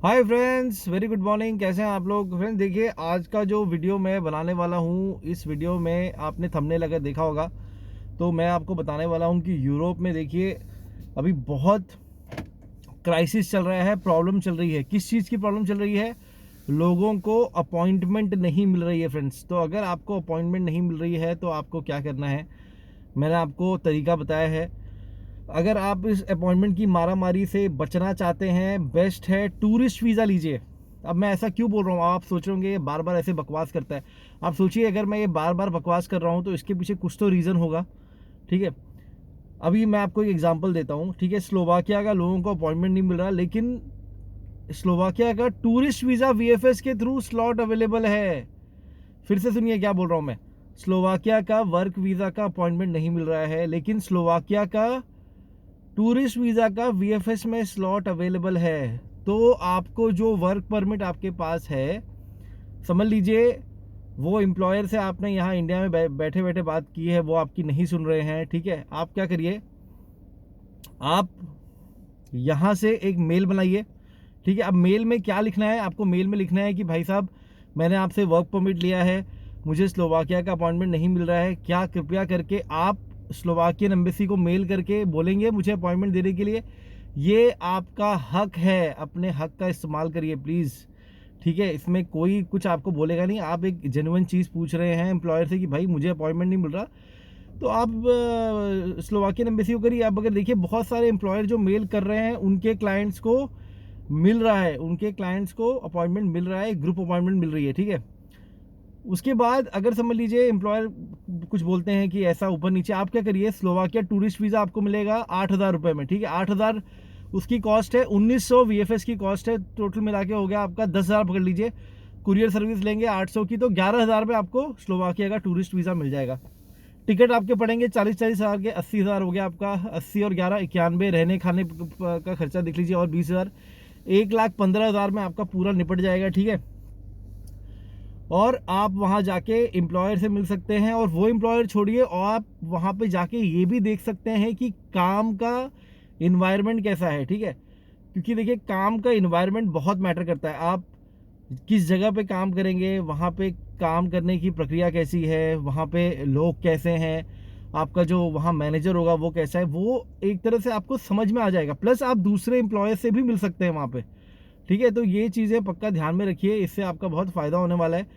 Hi friends, very good morning. कैसे हैं आप लोग? फ्रेंड्स देखिए, आज का जो वीडियो मैं बनाने वाला हूँ, इस वीडियो में आपने थंबनेल अगर देखा होगा तो मैं आपको बताने वाला हूँ कि यूरोप में देखिए अभी बहुत क्राइसिस चल रहा है, प्रॉब्लम चल रही है। किस चीज़ की प्रॉब्लम चल रही है? लोगों को अपॉइंटमेंट नहीं मिल रही है फ्रेंड्स। तो अगर आपको अपॉइंटमेंट नहीं मिल रही है तो आपको क्या करना है, मैंने आपको तरीका बताया है। अगर आप इस अपॉइंटमेंट की मारामारी से बचना चाहते हैं, बेस्ट है टूरिस्ट वीज़ा लीजिए। अब मैं ऐसा क्यों बोल रहा हूँ, आप सोच रहे होंगे ये बार बार ऐसे बकवास करता है। आप सोचिए, अगर मैं ये बार बार बकवास कर रहा हूँ तो इसके पीछे कुछ तो रीज़न होगा। ठीक है, अभी मैं आपको एक एग्जांपल देता हूँ। ठीक है, स्लोवाकिया का लोगों को अपॉइंटमेंट नहीं मिल रहा, लेकिन स्लोवाकिया का टूरिस्ट वीज़ा वीएफएस के थ्रू स्लॉट अवेलेबल है। फिर से सुनिए क्या बोल रहा हूँ मैं। स्लोवाकिया का वर्क वीज़ा का अपॉइंटमेंट नहीं मिल रहा है, लेकिन स्लोवाकिया का टूरिस्ट वीज़ा का वीएफएस में स्लॉट अवेलेबल है। तो आपको जो वर्क परमिट आपके पास है, समझ लीजिए वो एम्प्लॉयर से आपने यहाँ इंडिया में बैठे बैठे बात की है, वो आपकी नहीं सुन रहे हैं। ठीक है, आप क्या करिए, आप यहाँ से एक मेल बनाइए। ठीक है, अब मेल में क्या लिखना है आपको? मेल में लिखना है कि भाई साहब, मैंने आपसे वर्क परमिट लिया है, मुझे स्लोवाकिया का अपॉइंटमेंट नहीं मिल रहा है, क्या कृपया करके आप स्लोवाकियन एम्बेसी को मेल करके बोलेंगे मुझे अपॉइंटमेंट देने के लिए। ये आपका हक है, अपने हक का इस्तेमाल करिए प्लीज़। ठीक है, इसमें कोई कुछ आपको बोलेगा नहीं। आप एक जेन्युइन चीज़ पूछ रहे हैं एम्प्लॉयर से कि भाई मुझे अपॉइंटमेंट नहीं मिल रहा, तो आप स्लोवाकियन एम्बेसी को करिए। आप अगर देखिए, बहुत सारे एम्प्लॉयर जो मेल कर रहे हैं उनके क्लाइंट्स को मिल रहा है, उनके क्लाइंट्स को अपॉइंटमेंट मिल रहा है, ग्रुप अपॉइंटमेंट मिल रही है। ठीक है, उसके बाद अगर समझ लीजिए एम्प्लॉयर कुछ बोलते हैं कि ऐसा ऊपर नीचे, आप क्या करिए, स्लोवाकिया टूरिस्ट वीज़ा आपको मिलेगा 8,000 रुपये में। ठीक है, 8,000 उसकी कॉस्ट है, 1900 वीएफएस की कॉस्ट है, टोटल मिला के हो गया आपका 10,000 पकड़ लीजिए। कुरियर सर्विस लेंगे 800 की, तो 11,000 में आपको स्लोवाकिया का टूरिस्ट वीज़ा मिल जाएगा। टिकट आपके पड़ेंगे 40,000 के, 80,000 हो गया आपका। 80 और 11 91, रहने खाने का खर्चा देख लीजिए, और 20,000, 1,15,000 में आपका पूरा निपट जाएगा। ठीक है, और आप वहाँ जाके एम्प्लॉयर से मिल सकते हैं, और वो एम्प्लॉयर छोड़िए, और आप वहाँ पे जाके ये भी देख सकते हैं कि काम का इन्वायरमेंट कैसा है। ठीक है, क्योंकि देखिए काम का इन्वायरमेंट बहुत मैटर करता है। आप किस जगह पे काम करेंगे, वहाँ पे काम करने की प्रक्रिया कैसी है, वहाँ पे लोग कैसे हैं, आपका जो वहाँ मैनेजर होगा वो कैसा है, वो एक तरह से आपको समझ में आ जाएगा। प्लस आप दूसरे एम्प्लॉयर से भी मिल सकते हैं वहाँ पे। ठीक है, तो ये चीज़ें पक्का ध्यान में रखिए, इससे आपका बहुत फ़ायदा होने वाला है।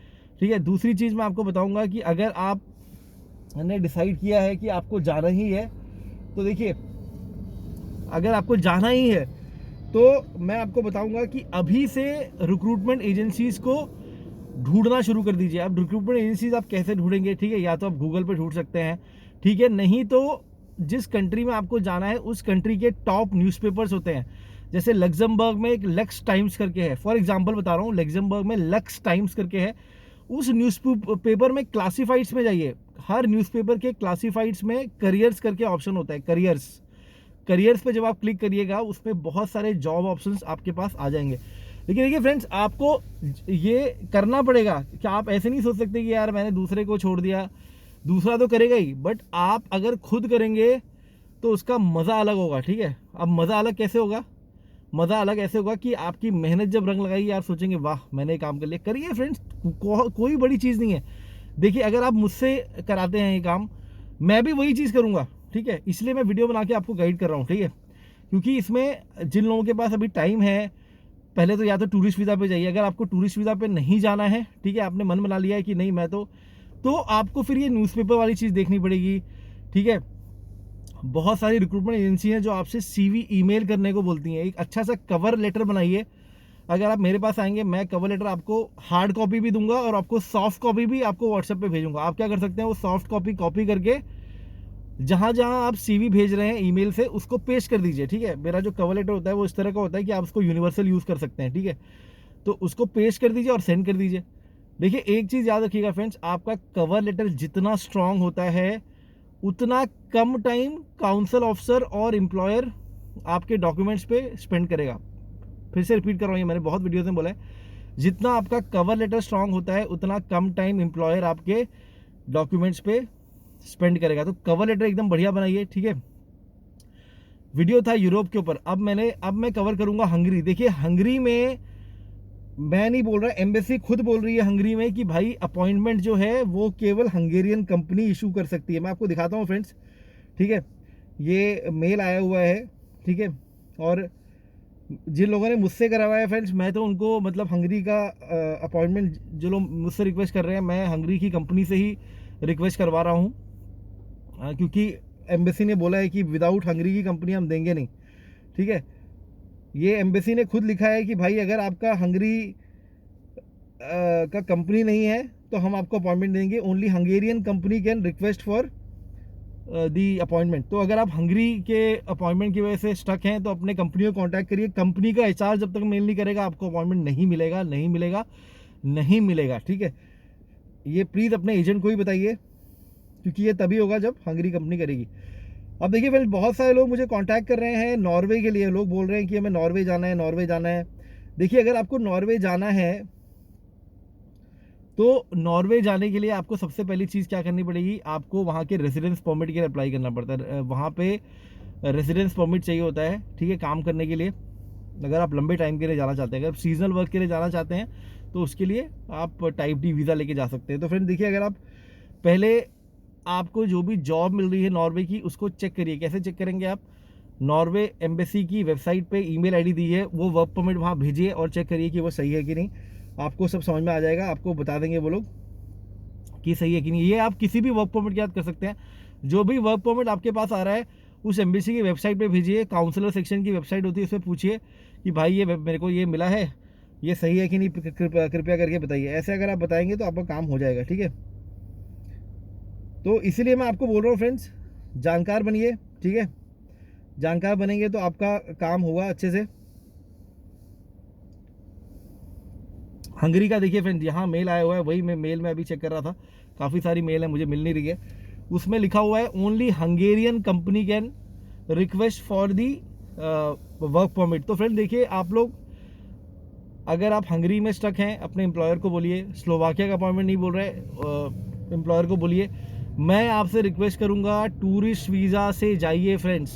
ठीक है, दूसरी चीज़ मैं आपको बताऊंगा कि अगर आपने डिसाइड किया है कि आपको जाना ही है, तो देखिए अगर आपको जाना ही है तो मैं आपको बताऊंगा कि अभी से रिक्रूटमेंट एजेंसीज़ को ढूंढना शुरू कर दीजिए। अब रिक्रूटमेंट एजेंसीज आप कैसे ढूंढेंगे? ठीक है, या तो आप गूगल पे ढूंढ सकते हैं, ठीक है, नहीं तो जिस कंट्री में आपको जाना है उस कंट्री के टॉप न्यूज़पेपर्स होते हैं। जैसे लग्जमबर्ग में एक लक्स टाइम्स करके है, फॉर एग्जांपल बता रहा हूँ, लग्जमबर्ग में लक्स टाइम्स करके है। उस न्यूज़पेपर में क्लासीफाइड्स में जाइए। हर न्यूज़पेपर के क्लासीफाइड्स में करियर्स करके ऑप्शन होता है, करियर्स। करियर्स पे जब आप क्लिक करिएगा, उसमें बहुत सारे जॉब ऑप्शंस आपके पास आ जाएंगे। लेकिन देखिए फ्रेंड्स, आपको ये करना पड़ेगा कि आप ऐसे नहीं सोच सकते कि यार मैंने दूसरे को छोड़ दिया, दूसरा तो करेगा ही, बट आप अगर खुद करेंगे तो उसका मज़ा अलग होगा। ठीक है, अब मज़ा अलग कैसे होगा? मज़ा अलग ऐसे होगा कि आपकी मेहनत जब रंग लगाएगी, आप सोचेंगे वाह मैंने काम कर लिया। करिए फ्रेंड्स, कोई बड़ी चीज़ नहीं है। देखिए, अगर आप मुझसे कराते हैं ये काम, मैं भी वही चीज़ करूँगा। ठीक है, इसलिए मैं वीडियो बना के आपको गाइड कर रहा हूँ। ठीक है, क्योंकि इसमें जिन लोगों के पास अभी टाइम है, पहले तो या तो टूरिस्ट वीज़ा पे जाइए। अगर आपको टूरिस्ट वीज़ा पे नहीं जाना है, ठीक है, आपने मन बना लिया है कि नहीं मैं तो आपको फिर ये न्यूज़पेपर वाली चीज़ देखनी पड़ेगी। ठीक है, बहुत सारी रिक्रूटमेंट एजेंसी हैं जो आपसे सीवी ईमेल करने को बोलती हैं। एक अच्छा सा कवर लेटर बनाइए। अगर आप मेरे पास आएंगे, मैं कवर लेटर आपको हार्ड कॉपी भी दूंगा और आपको सॉफ्ट कॉपी भी आपको व्हाट्सएप पे भेजूंगा। आप क्या कर सकते हैं, वो सॉफ्ट कॉपी करके जहां जहां आप सीवी भेज रहे हैं ईमेल से, उसको पेस्ट कर दीजिए। ठीक है, मेरा जो कवर लेटर होता है वो इस तरह का होता है कि आप उसको यूनिवर्सल यूज़ कर सकते हैं। ठीक है, तो उसको पेस्ट कर दीजिए और सेंड कर दीजिए। देखिए, एक चीज़ याद रखिएगा फ्रेंड्स, आपका कवर लेटर जितना स्ट्रांग होता है, उतना कम टाइम काउंसिल ऑफिसर और एम्प्लॉयर आपके डॉक्यूमेंट्स पे स्पेंड करेगा। फिर से रिपीट कर रहा हूँ, ये मैंने बहुत वीडियोस में बोला है। जितना आपका कवर लेटर स्ट्रांग होता है, उतना कम टाइम एम्प्लॉयर आपके डॉक्यूमेंट्स पे स्पेंड करेगा। तो कवर लेटर एकदम बढ़िया बनाइए। ठीक है, वीडियो था यूरोप के ऊपर, अब मैं कवर करूंगा हंगरी। देखिए, हंगरी में मैं नहीं बोल रहा, एम्बेसी खुद बोल रही है हंगरी में कि भाई अपॉइंटमेंट जो है वो केवल हंगेरियन कंपनी इशू कर सकती है। मैं आपको दिखाता हूँ फ्रेंड्स, ठीक है, ये मेल आया हुआ है, ठीक है, और जिन लोगों ने मुझसे करवाया फ्रेंड्स, मैं तो उनको मतलब हंगरी का अपॉइंटमेंट जो लोग मुझसे रिक्वेस्ट कर रहे हैं, मैं हंगरी की कंपनी से ही रिक्वेस्ट करवा रहा हूँ, क्योंकि एम्बेसी ने बोला है कि विदाउट हंगरी की कंपनी हम देंगे नहीं, ठीक है। ये एम्बेसी ने खुद लिखा है कि भाई अगर आपका हंगरी का कंपनी नहीं है तो हम आपको अपॉइंटमेंट देंगे, only Hungarian company can request for the appointment. तो अगर आप हंगरी के अपॉइंटमेंट की वजह से स्टक हैं तो अपने कंपनी को कांटेक्ट करिए। कंपनी का एचआर जब तक मेल नहीं करेगा आपको अपॉइंटमेंट नहीं मिलेगा, नहीं मिलेगा, नहीं मिलेगा, ठीक है। ये प्लीज़ अपने एजेंट को ही बताइए, क्योंकि ये तभी होगा जब हंगरी कंपनी करेगी। अब देखिए फ्रेंड्स, बहुत सारे लोग मुझे कांटेक्ट कर रहे हैं नॉर्वे के लिए। लोग बोल रहे हैं कि हमें नॉर्वे जाना है, नॉर्वे जाना है। देखिए, अगर आपको नॉर्वे जाना है तो नॉर्वे जाने के लिए आपको सबसे पहली चीज़ क्या करनी पड़ेगी, आपको वहाँ के रेजिडेंस परमिट के लिए अप्लाई करना पड़ता है। वहाँ पे रेजिडेंस परमिट चाहिए होता है, ठीक है, काम करने के लिए। अगर आप लंबे टाइम के लिए जाना चाहते हैं, अगर सीजनल वर्क के लिए जाना चाहते हैं तो उसके लिए आप टाइप डी वीज़ा लेके जा सकते हैं। तो फ्रेंड देखिए, अगर आप पहले आपको जो भी जॉब मिल रही है नॉर्वे की उसको चेक करिए। कैसे चेक करेंगे आप, नॉर्वे एम्बेसी की वेबसाइट पे ईमेल आईडी दी है, वो वर्क परमिट वहाँ भेजिए और चेक करिए कि वो सही है कि नहीं। आपको सब समझ में आ जाएगा, आपको बता देंगे वो लोग कि सही है कि नहीं। ये आप किसी भी वर्क परमिट के साथ कर सकते हैं। जो भी वर्क परमिट आपके पास आ रहा है उस एम्बेसी की वेबसाइट पे भेजिए, काउंसलर सेक्शन की वेबसाइट होती है, उसमें पूछिए कि भाई ये मेरे को ये मिला है, ये सही है कि नहीं, कृपया करके बताइए। ऐसे अगर आप बताएंगे तो आपका काम हो जाएगा, ठीक है। तो इसीलिए मैं आपको बोल रहा हूँ फ्रेंड्स, जानकार बनिए, ठीक है। जानकार बनेंगे तो आपका काम होगा अच्छे से। हंगरी का देखिए फ्रेंड, यहाँ मेल आया हुआ है, वही मैं मेल में अभी चेक कर रहा था, काफ़ी सारी मेल है, मुझे मिल नहीं रही है। उसमें लिखा हुआ है only Hungarian company can request for the work permit. तो फ्रेंड देखिए, आप लोग अगर आप हंगरी में स्टक हैं, अपने एम्प्लॉयर को बोलिए, स्लोवाकिया का अपॉइंटमेंट नहीं बोल रहे, एम्प्लॉयर को बोलिए मैं आपसे रिक्वेस्ट करूँगा टूरिस्ट वीज़ा से जाइए फ्रेंड्स।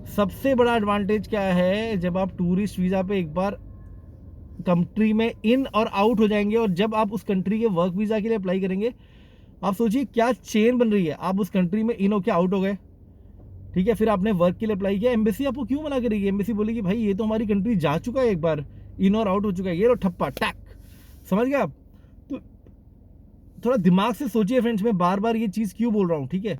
सबसे बड़ा एडवांटेज क्या है, जब आप टूरिस्ट वीज़ा पे एक बार कंट्री में इन और आउट हो जाएंगे और जब आप उस कंट्री के वर्क वीज़ा के लिए अप्लाई करेंगे, आप सोचिए क्या चेन बन रही है। आप उस कंट्री में इन होकर आउट हो गए, ठीक है, फिर आपने वर्क के लिए अप्लाई किया, एम्बेसी आपको क्यों मना करेगी? एम्बेसी बोलेगी भाई ये तो हमारी कंट्री जा चुका है, एक बार इन और आउट हो चुका है, ये लो ठप्पा टैक। समझ गए आप? तो थोड़ा दिमाग से सोचिए फ्रेंड्स, मैं बार बार ये चीज़ क्यों बोल रहा हूँ, ठीक है।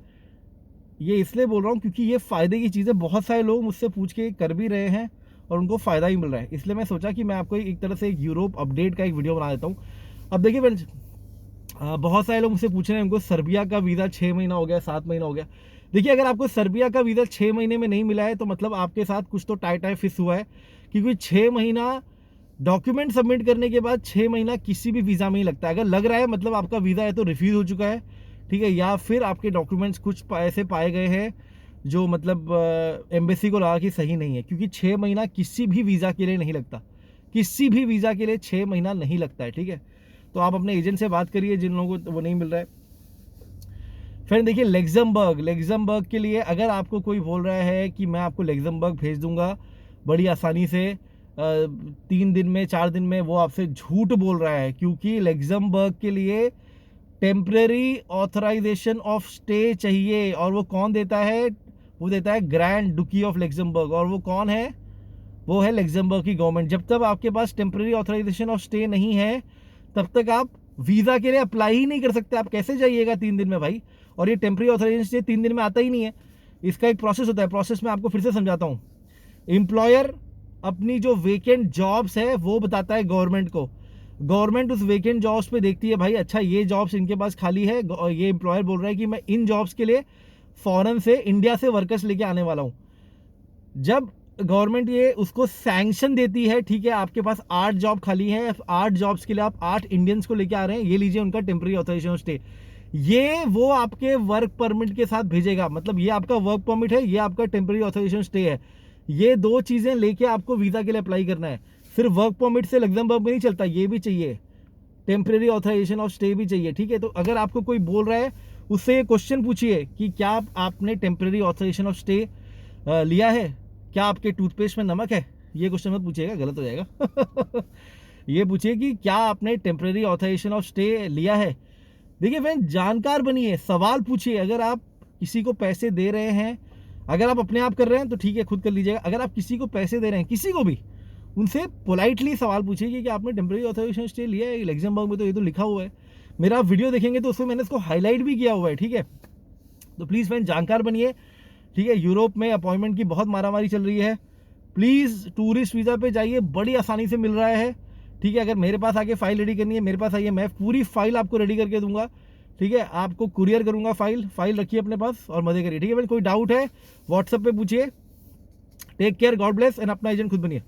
ये इसलिए बोल रहा हूँ क्योंकि ये फ़ायदे की चीज़ है। बहुत सारे लोग मुझसे पूछ के कर भी रहे हैं और उनको फ़ायदा ही मिल रहा है। इसलिए मैं सोचा कि मैं आपको एक तरह से एक यूरोप अपडेट का एक वीडियो बना देता हूँ। अब देखिए फ्रेंड्स, बहुत सारे लोग मुझसे पूछ रहे हैं, उनको सर्बिया का वीज़ा 6 महीना हो गया, 7 महीना हो गया। देखिए, अगर आपको सर्बिया का वीज़ा 6 महीने में नहीं मिला है तो मतलब आपके साथ कुछ तो टाई फिस हुआ है, क्योंकि 6 महीना डॉक्यूमेंट सबमिट करने के बाद 6 महीना किसी भी वीज़ा में ही लगता है। अगर लग रहा है मतलब आपका वीज़ा है तो रिफ्यूज़ हो चुका है, ठीक है, या फिर आपके डॉक्यूमेंट्स कुछ ऐसे पाए गए हैं जो मतलब एम्बेसी को लगा कि सही नहीं है, क्योंकि 6 महीना किसी भी वीज़ा के लिए नहीं लगता, किसी भी वीज़ा के लिए 6 महीना नहीं लगता है, ठीक है। तो आप अपने एजेंट से बात करिए जिन लोगों को वो नहीं मिल रहा है। फिर देखिए, लेग्जमबर्ग के लिए अगर आपको कोई बोल रहा है कि मैं आपको लेग्जमबर्ग भेज दूंगा बड़ी आसानी से 3 दिन में, 4 दिन में, वो आपसे झूठ बोल रहा है, क्योंकि लेग्जमबर्ग के लिए टेम्परेरी ऑथराइजेशन ऑफ स्टे चाहिए। और वो कौन देता है? वो देता है ग्रैंड डुकी ऑफ लेग्जमबर्ग। और वो कौन है? वो है लेग्जमबर्ग की गवर्नमेंट। जब तक आपके पास टेम्परेरी ऑथराइजेशन ऑफ स्टे नहीं है तब तक आप वीज़ा के लिए अप्लाई ही नहीं कर सकते। आप कैसे जाइएगा 3 दिन में भाई? और ये टेम्परेरी ऑथराइजेशन 3 दिन में आता ही नहीं है, इसका एक प्रोसेस होता है। प्रोसेस में आपको फिर से समझाता हूँ। एम्प्लॉयर अपनी जो वेकेंट जॉब्स है वो बताता है गवर्नमेंट को, गवर्नमेंट उस वेकेंट जॉब्स पे देखती है, भाई अच्छा ये जॉब्स इनके पास खाली है, ये एम्प्लॉयर बोल रहा है कि मैं इन जॉब्स के लिए फॉरेन से, इंडिया से वर्कर्स लेके आने वाला हूँ। जब गवर्नमेंट ये उसको सैंक्शन देती है, ठीक है, आपके पास 8 जॉब खाली है, 8 जॉब्स के लिए आप 8 इंडियंस को लेके आ रहे हैं, ये लीजिए उनका टेम्परेरी ऑथराइजेशन स्टे, ये वो आपके वर्क परमिट के साथ भेजेगा। मतलब ये आपका वर्क परमिट है, ये आपका टेम्परेरी ऑथराइजेशन स्टे है। ये 2 चीज़ें लेके आपको वीज़ा के लिए अप्लाई करना है। सिर्फ वर्क परमिट से लग्जमबर्ग में नहीं चलता, ये भी चाहिए, टेम्परेरी ऑथराइजेशन ऑफ स्टे भी चाहिए, ठीक है। तो अगर आपको कोई बोल रहा है उससे ये क्वेश्चन पूछिए कि क्या आपने टेम्परेरी ऑथराइजेशन ऑफ स्टे लिया है, क्या आपके टूथपेस्ट में नमक है? ये क्वेश्चन मत पूछिएगा, गलत हो जाएगा। ये पूछिए कि क्या आपने टेम्परेरी ऑथराइजेशन ऑफ स्टे लिया है। देखिए फ्रेंड, जानकार बनिए, सवाल पूछिए। अगर आप किसी को पैसे दे रहे हैं, अगर आप अपने आप कर रहे हैं तो ठीक है, खुद कर लीजिएगा। अगर आप किसी को पैसे दे रहे हैं, किसी को भी, उनसे पोलाइटली सवाल पूछिए कि आपने टेम्परेरी ऑथराइजेशन स्टे लिया है। लग्जमबर्ग में तो ये तो लिखा हुआ है, मेरा आप वीडियो देखेंगे तो उसमें मैंने इसको हाईलाइट भी किया हुआ है, ठीक है। तो प्लीज़ फ्रेंड जानकार बनिए, ठीक है। यूरोप में अपॉइंटमेंट की बहुत मारामारी चल रही है। प्लीज़ टूरिस्ट वीज़ा पे जाइए, बड़ी आसानी से मिल रहा है, ठीक है। अगर मेरे पास आके फाइल रेडी करनी है, मेरे पास आइए, मैं पूरी फाइल आपको रेडी करके दूंगा, ठीक है। आपको कुरियर करूंगा फाइल रखिए अपने पास और मजे करिए, ठीक है। कोई डाउट है व्हाट्सएप पे पूछिए। Take care, God bless, and अपना एजेंट खुद बनिए।